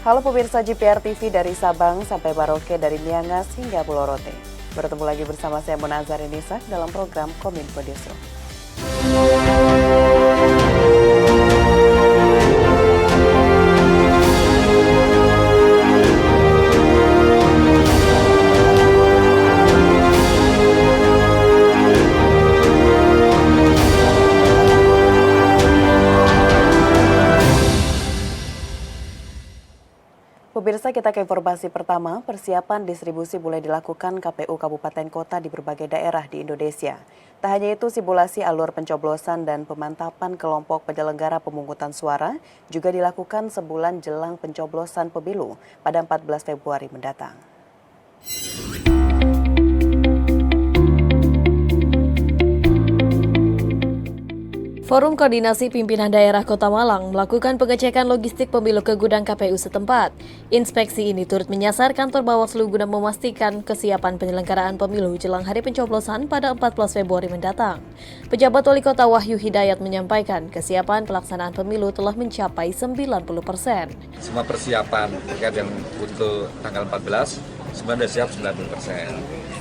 Halo pemirsa GPR TV dari Sabang sampai Merauke, dari Miangas hingga Pulau Rote. Bertemu lagi bersama saya Mona Zarinisa dalam program Kominfo Desa. Pemirsa, kita ke informasi pertama. Persiapan distribusi mulai dilakukan KPU Kabupaten Kota di berbagai daerah di Indonesia. Tak hanya itu, simulasi alur pencoblosan dan pemantapan kelompok penyelenggara pemungutan suara juga dilakukan sebulan jelang pencoblosan pemilu pada 14 Februari mendatang. Forum Koordinasi Pimpinan Daerah Kota Malang melakukan pengecekan logistik pemilu ke gudang KPU setempat. Inspeksi ini turut menyasar kantor Bawaslu guna memastikan kesiapan penyelenggaraan pemilu jelang hari pencoblosan pada 14 Februari mendatang. Pejabat Wali Kota Wahyu Hidayat menyampaikan kesiapan pelaksanaan pemilu telah mencapai 90%. Semua persiapan terkait yang untuk tanggal 14, sebenarnya siap 90%.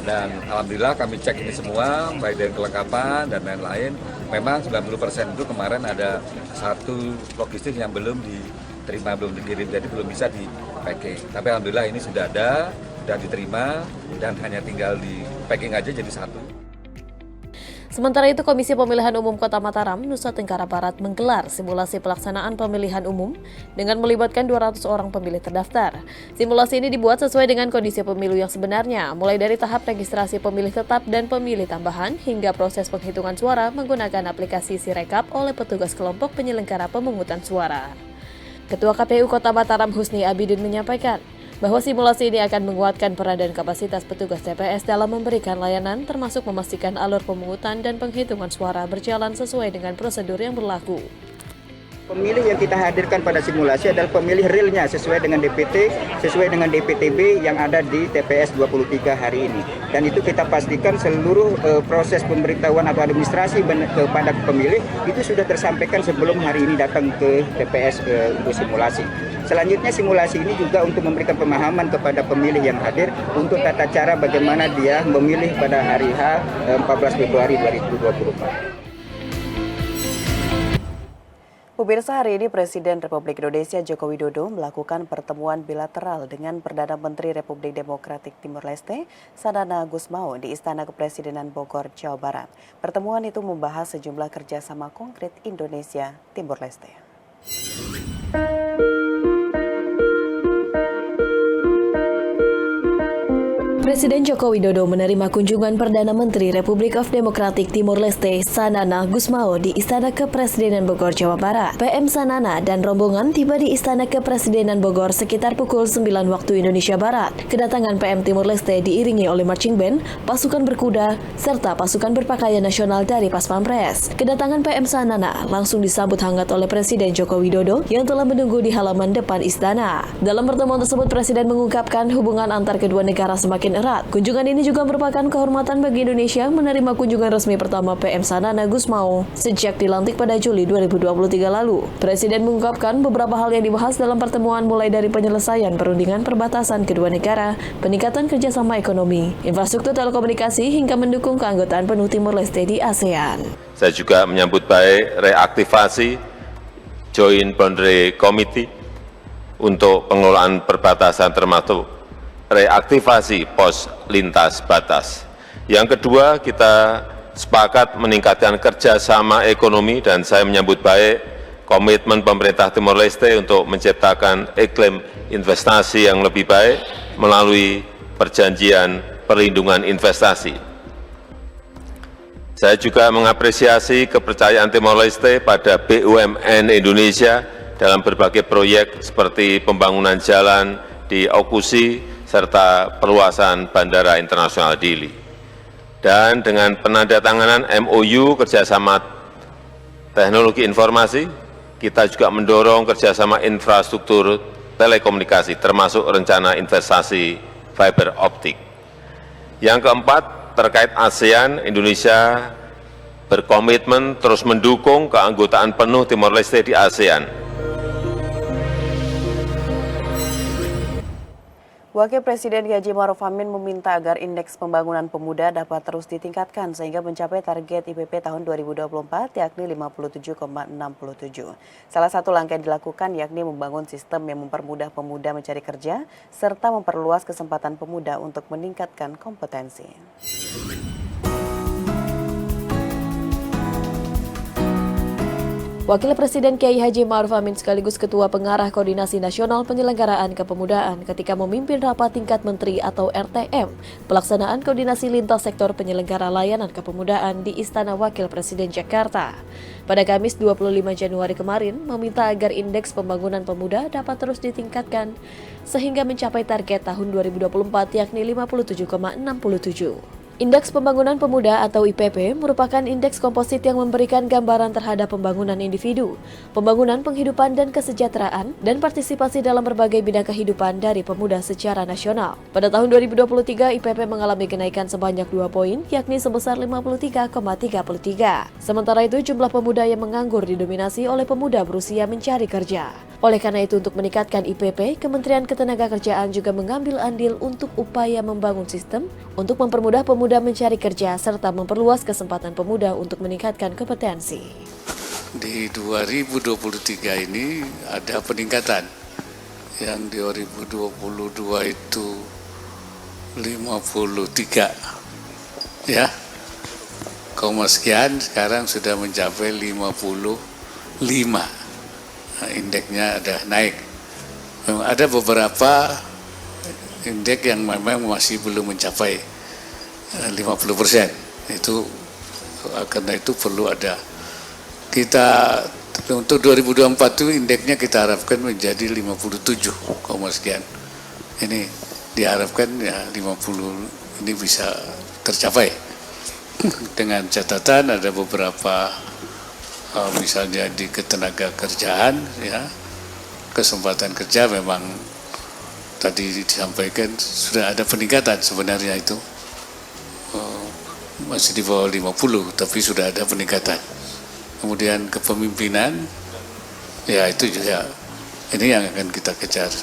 Dan alhamdulillah kami cek ini semua, baik dari kelengkapan dan lain-lain. Memang 90% itu kemarin ada satu logistik yang belum diterima, belum dikirim, jadi belum bisa di packing. Tapi alhamdulillah ini sudah ada, sudah diterima, dan hanya tinggal di packing aja jadi satu. Sementara itu, Komisi Pemilihan Umum Kota Mataram, Nusa Tenggara Barat menggelar simulasi pelaksanaan pemilihan umum dengan melibatkan 200 orang pemilih terdaftar. Simulasi ini dibuat sesuai dengan kondisi pemilu yang sebenarnya, mulai dari tahap registrasi pemilih tetap dan pemilih tambahan hingga proses penghitungan suara menggunakan aplikasi Sirekap oleh petugas kelompok penyelenggara pemungutan suara. Ketua KPU Kota Mataram Husni Abidin menyampaikan bahwa simulasi ini akan menguatkan peran dan kapasitas petugas TPS dalam memberikan layanan, termasuk memastikan alur pemungutan dan penghitungan suara berjalan sesuai dengan prosedur yang berlaku. Pemilih yang kita hadirkan pada simulasi adalah pemilih realnya sesuai dengan DPT, sesuai dengan DPTB yang ada di TPS 23 hari ini. Dan itu kita pastikan seluruh proses pemberitahuan atau administrasi kepada pemilih itu sudah tersampaikan sebelum hari ini datang ke TPS untuk simulasi. Selanjutnya simulasi ini juga untuk memberikan pemahaman kepada pemilih yang hadir untuk tata cara bagaimana dia memilih pada hari H 14 Februari 2024. Pemirsa, hari ini Presiden Republik Indonesia Joko Widodo melakukan pertemuan bilateral dengan Perdana Menteri Republik Demokratik Timor Leste, Sanana Gusmao, di Istana Kepresidenan Bogor, Jawa Barat. Pertemuan itu membahas sejumlah kerjasama konkret Indonesia Timor Leste. Presiden Joko Widodo menerima kunjungan Perdana Menteri Republik of Democratic Timor Leste, Sanana Gusmao, di Istana Kepresidenan Bogor, Jawa Barat. PM Sanana dan rombongan tiba di Istana Kepresidenan Bogor sekitar pukul 9 waktu Indonesia Barat. Kedatangan PM Timor Leste diiringi oleh marching band, pasukan berkuda, serta pasukan berpakaian nasional dari Pas Pampres. Kedatangan PM Sanana langsung disambut hangat oleh Presiden Joko Widodo yang telah menunggu di halaman depan istana. Dalam pertemuan tersebut, Presiden mengungkapkan hubungan antar kedua negara semakin erat. Kunjungan ini juga merupakan kehormatan bagi Indonesia menerima kunjungan resmi pertama PM Sanana Gusmao sejak dilantik pada Juli 2023 lalu. Presiden mengungkapkan beberapa hal yang dibahas dalam pertemuan, mulai dari penyelesaian perundingan perbatasan kedua negara, peningkatan kerjasama ekonomi, infrastruktur telekomunikasi, hingga mendukung keanggotaan penuh Timor Leste di ASEAN. Saya juga menyambut baik reaktivasi Joint Boundary Committee untuk pengelolaan perbatasan, termasuk reaktivasi pos lintas batas. Yang kedua, kita sepakat meningkatkan kerjasama ekonomi, dan saya menyambut baik komitmen pemerintah Timor Leste untuk menciptakan iklim investasi yang lebih baik melalui perjanjian perlindungan investasi. Saya juga mengapresiasi kepercayaan Timor Leste pada BUMN Indonesia dalam berbagai proyek seperti pembangunan jalan di Okusi serta perluasan Bandara Internasional Dili. Dan dengan penandatanganan MOU kerjasama teknologi informasi, kita juga mendorong kerjasama infrastruktur telekomunikasi, termasuk rencana investasi fiber optik. Yang keempat, terkait ASEAN, Indonesia berkomitmen terus mendukung keanggotaan penuh Timor Leste di ASEAN. Wakil Presiden Haji Ma'ruf Amin meminta agar indeks pembangunan pemuda dapat terus ditingkatkan sehingga mencapai target IPP tahun 2024 yakni 57,67. Salah satu langkah yang dilakukan yakni membangun sistem yang mempermudah pemuda mencari kerja serta memperluas kesempatan pemuda untuk meningkatkan kompetensi. Wakil Presiden Kiai Haji Ma'ruf Amin sekaligus Ketua Pengarah Koordinasi Nasional Penyelenggaraan Kepemudaan ketika memimpin rapat tingkat menteri atau RTM pelaksanaan koordinasi lintas sektor penyelenggara layanan kepemudaan di Istana Wakil Presiden Jakarta. Pada Kamis 25 Januari kemarin meminta agar indeks pembangunan pemuda dapat terus ditingkatkan sehingga mencapai target tahun 2024 yakni 57,67. Indeks Pembangunan Pemuda atau IPP merupakan indeks komposit yang memberikan gambaran terhadap pembangunan individu, pembangunan penghidupan dan kesejahteraan, dan partisipasi dalam berbagai bidang kehidupan dari pemuda secara nasional. Pada tahun 2023, IPP mengalami kenaikan sebanyak 2 poin, yakni sebesar 53,33. Sementara itu, jumlah pemuda yang menganggur didominasi oleh pemuda berusia mencari kerja. Oleh karena itu, untuk meningkatkan IPP, Kementerian Ketenagakerjaan juga mengambil andil untuk upaya membangun sistem untuk mempermudah pemuda mencari kerja serta memperluas kesempatan pemuda untuk meningkatkan kompetensi. Di 2023 ini ada peningkatan. Yang di 2022 itu 53 ya. Sekian sekarang sudah mencapai 55. Nah, indeksnya ada naik. Memang ada beberapa indeks yang memang masih belum mencapai 50%. Itu karena itu perlu ada. Kita untuk 2024 itu indeksnya kita harapkan menjadi 57, sekian. Ini diharapkan ya 50 ini bisa tercapai. Dengan catatan ada beberapa misalnya di ketenagakerjaan ya, kesempatan kerja memang tadi disampaikan sudah ada peningkatan sebenarnya itu. Masih di bawah 50 tapi sudah ada peningkatan. Kemudian kepemimpinan ya itu juga ini yang akan kita kejar.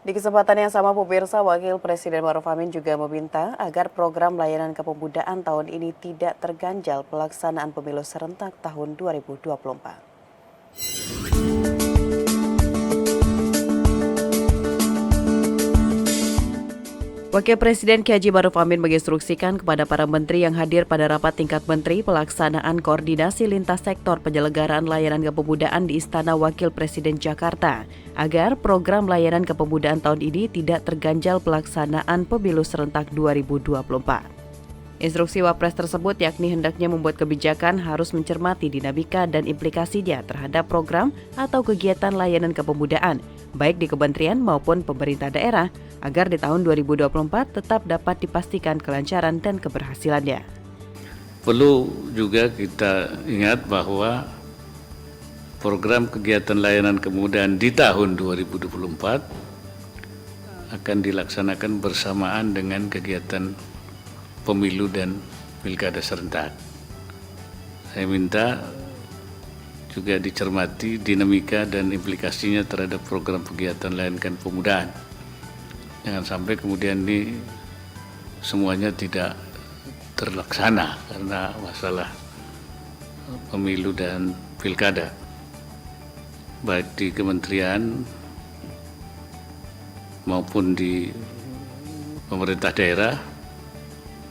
Di kesempatan yang sama pemirsa, Wakil Presiden Ma'ruf Amin juga meminta agar program layanan kepemudaan tahun ini tidak terganjal pelaksanaan pemilu serentak tahun 2024. Wakil Presiden Haji Ma'ruf Amin menginstruksikan kepada para menteri yang hadir pada rapat tingkat menteri pelaksanaan koordinasi lintas sektor penyelenggaraan layanan kepemudaan di Istana Wakil Presiden Jakarta agar program layanan kepemudaan tahun ini tidak terganjal pelaksanaan pemilu serentak 2024. Instruksi Wapres tersebut yakni hendaknya membuat kebijakan harus mencermati dinamika dan implikasinya terhadap program atau kegiatan layanan kepemudaan, baik di kementerian maupun pemerintah daerah, agar di tahun 2024 tetap dapat dipastikan kelancaran dan keberhasilannya. Perlu juga kita ingat bahwa program kegiatan layanan kepemudaan di tahun 2024 akan dilaksanakan bersamaan dengan kegiatan pemilu dan pilkada serentak. Saya minta juga dicermati dinamika dan implikasinya terhadap program kegiatan layanan kepemudaan. Jangan sampai kemudian ini semuanya tidak terlaksana karena masalah pemilu dan pilkada. Baik di kementerian maupun di pemerintah daerah,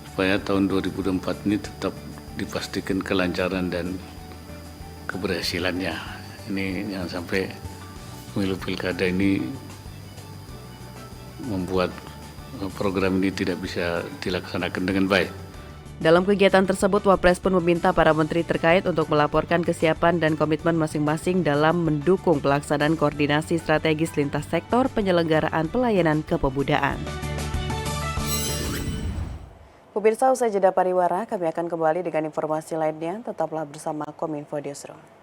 supaya tahun 2024 ini tetap dipastikan kelancaran dan keberhasilannya. Ini jangan sampai pemilu pilkada ini membuat program ini tidak bisa dilaksanakan dengan baik. Dalam kegiatan tersebut, Wapres pun meminta para menteri terkait untuk melaporkan kesiapan dan komitmen masing-masing dalam mendukung pelaksanaan koordinasi strategis lintas sektor penyelenggaraan pelayanan kepemudaan. Pemirsa, usai jeda pariwara, kami akan kembali dengan informasi lainnya. Tetaplah bersama Kominfo Newsroom.